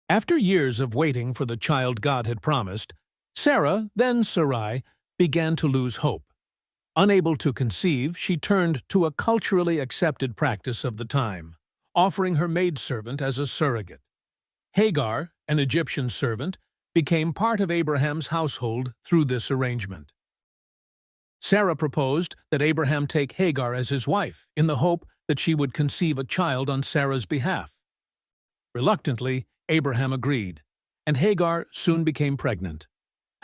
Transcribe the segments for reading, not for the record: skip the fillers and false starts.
After years of waiting for the child God had promised, Sarah, then Sarai, began to lose hope. Unable to conceive, she turned to a culturally accepted practice of the time, offering her maidservant as a surrogate. Hagar, an Egyptian servant, became part of Abraham's household through this arrangement. Sarah proposed that Abraham take Hagar as his wife, in the hope that she would conceive a child on Sarah's behalf. Reluctantly, Abraham agreed, and Hagar soon became pregnant.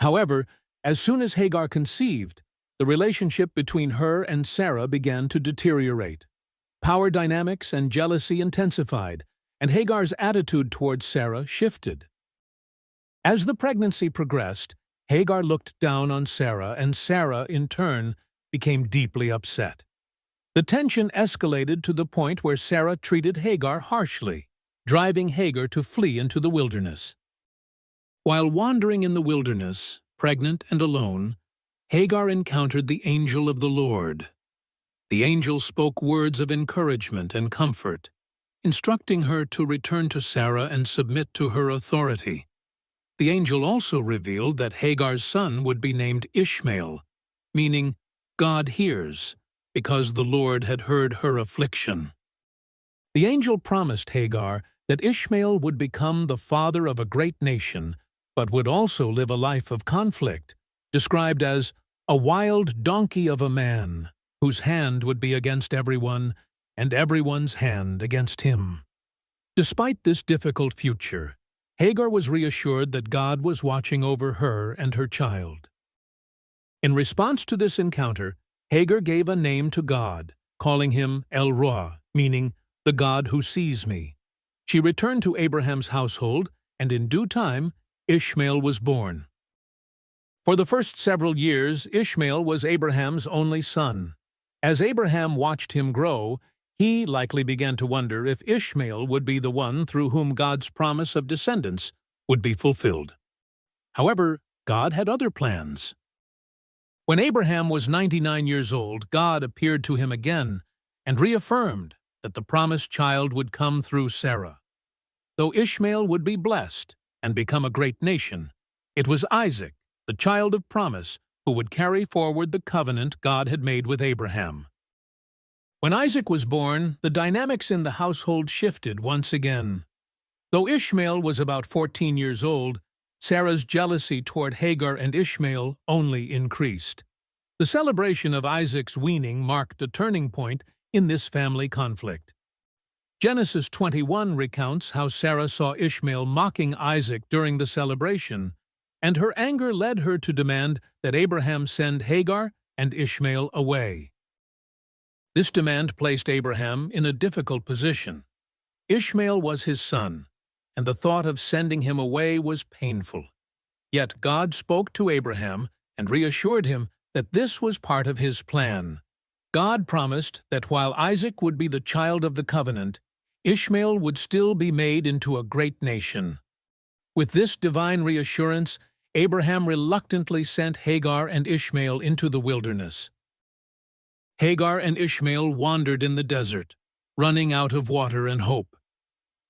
However, as soon as Hagar conceived, the relationship between her and Sarah began to deteriorate. Power dynamics and jealousy intensified, and Hagar's attitude towards Sarah shifted. As the pregnancy progressed, Hagar looked down on Sarah, and Sarah, in turn, became deeply upset. The tension escalated to the point where Sarah treated Hagar harshly, driving Hagar to flee into the wilderness. While wandering in the wilderness, pregnant and alone, Hagar encountered the angel of the Lord. The angel spoke words of encouragement and comfort, instructing her to return to Sarah and submit to her authority. The angel also revealed that Hagar's son would be named Ishmael, meaning God hears, because the Lord had heard her affliction. The angel promised Hagar that Ishmael would become the father of a great nation, but would also live a life of conflict, described as a wild donkey of a man, whose hand would be against everyone, and everyone's hand against him. Despite this difficult future, Hagar was reassured that God was watching over her and her child. In response to this encounter, Hagar gave a name to God, calling him El Roi, meaning the God who sees me. She returned to Abraham's household, and in due time, Ishmael was born. For the first several years, Ishmael was Abraham's only son. As Abraham watched him grow, he likely began to wonder if Ishmael would be the one through whom God's promise of descendants would be fulfilled. However, God had other plans. When Abraham was 99 years old, God appeared to him again and reaffirmed that the promised child would come through Sarah. Though Ishmael would be blessed and become a great nation, it was Isaac, the child of promise, who would carry forward the covenant God had made with Abraham. When Isaac was born, the dynamics in the household shifted once again. Though Ishmael was about 14 years old, Sarah's jealousy toward Hagar and Ishmael only increased. The celebration of Isaac's weaning marked a turning point in this family conflict. Genesis 21 recounts how Sarah saw Ishmael mocking Isaac during the celebration, and her anger led her to demand that Abraham send Hagar and Ishmael away. This demand placed Abraham in a difficult position. Ishmael was his son, and the thought of sending him away was painful. Yet God spoke to Abraham and reassured him that this was part of his plan. God promised that while Isaac would be the child of the covenant, Ishmael would still be made into a great nation. With this divine reassurance, Abraham reluctantly sent Hagar and Ishmael into the wilderness. Hagar and Ishmael wandered in the desert, running out of water and hope.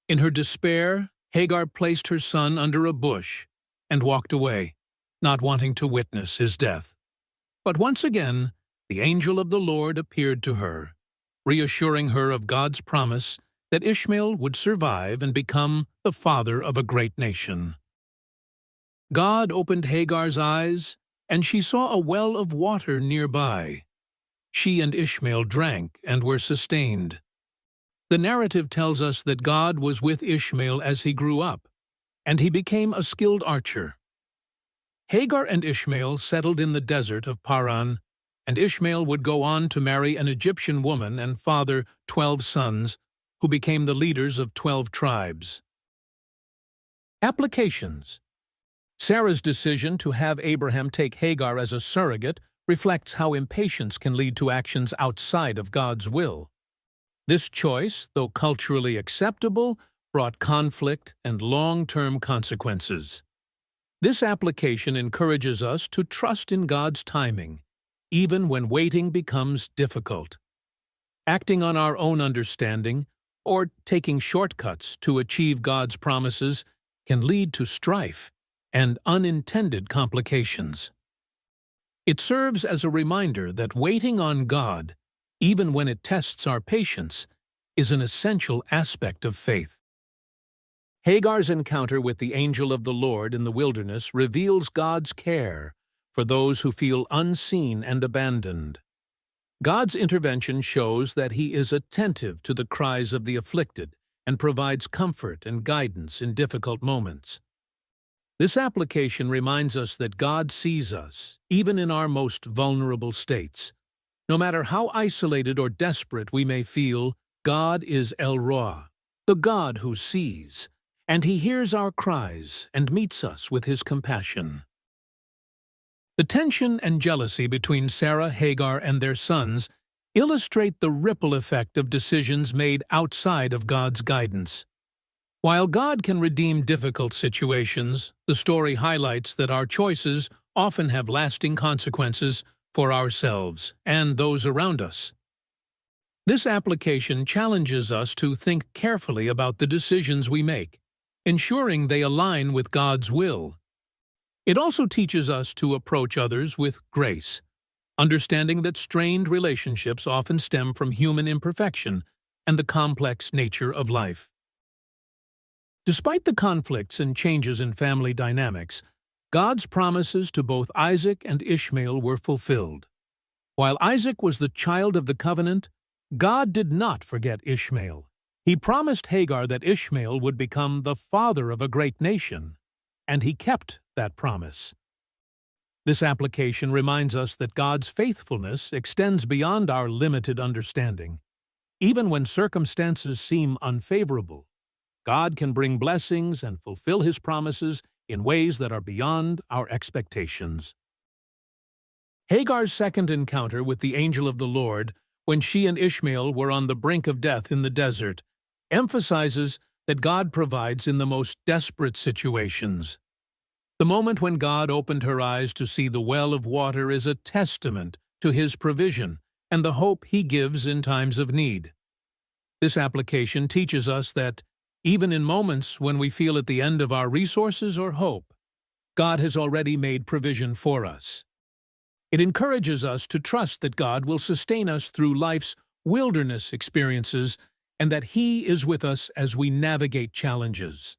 In her despair, Hagar placed her son under a bush and walked away, not wanting to witness his death. But once again, the angel of the Lord appeared to her, reassuring her of God's promise that Ishmael would survive and become the father of a great nation. God opened Hagar's eyes, and she saw a well of water nearby. She and Ishmael drank and were sustained. The narrative tells us that God was with Ishmael as he grew up, and he became a skilled archer. Hagar and Ishmael settled in the desert of Paran, and Ishmael would go on to marry an Egyptian woman and father 12 sons, who became the leaders of 12 tribes. Applications. Sarah's decision to have Abraham take Hagar as a surrogate reflects how impatience can lead to actions outside of God's will. This choice, though culturally acceptable, brought conflict and long-term consequences. This application encourages us to trust in God's timing, even when waiting becomes difficult. Acting on our own understanding, or taking shortcuts to achieve God's promises, can lead to strife and unintended complications. It serves as a reminder that waiting on God, even when it tests our patience, is an essential aspect of faith. Hagar's encounter with the angel of the Lord in the wilderness reveals God's care for those who feel unseen and abandoned. God's intervention shows that He is attentive to the cries of the afflicted and provides comfort and guidance in difficult moments. This application reminds us that God sees us, even in our most vulnerable states. No matter how isolated or desperate we may feel, God is El Roi, the God who sees, and He hears our cries and meets us with His compassion. The tension and jealousy between Sarah, Hagar, and their sons illustrate the ripple effect of decisions made outside of God's guidance. While God can redeem difficult situations, the story highlights that our choices often have lasting consequences for ourselves and those around us. This application challenges us to think carefully about the decisions we make, ensuring they align with God's will. It also teaches us to approach others with grace, understanding that strained relationships often stem from human imperfection and the complex nature of life. Despite the conflicts and changes in family dynamics, God's promises to both Isaac and Ishmael were fulfilled. While Isaac was the child of the covenant, God did not forget Ishmael. He promised Hagar that Ishmael would become the father of a great nation, and He kept that promise. This application reminds us that God's faithfulness extends beyond our limited understanding. Even when circumstances seem unfavorable, God can bring blessings and fulfill His promises in ways that are beyond our expectations. Hagar's second encounter with the angel of the Lord, when she and Ishmael were on the brink of death in the desert, emphasizes that God provides in the most desperate situations. The moment when God opened her eyes to see the well of water is a testament to His provision and the hope He gives in times of need. This application teaches us that, even in moments when we feel at the end of our resources or hope, God has already made provision for us. It encourages us to trust that God will sustain us through life's wilderness experiences and that He is with us as we navigate challenges.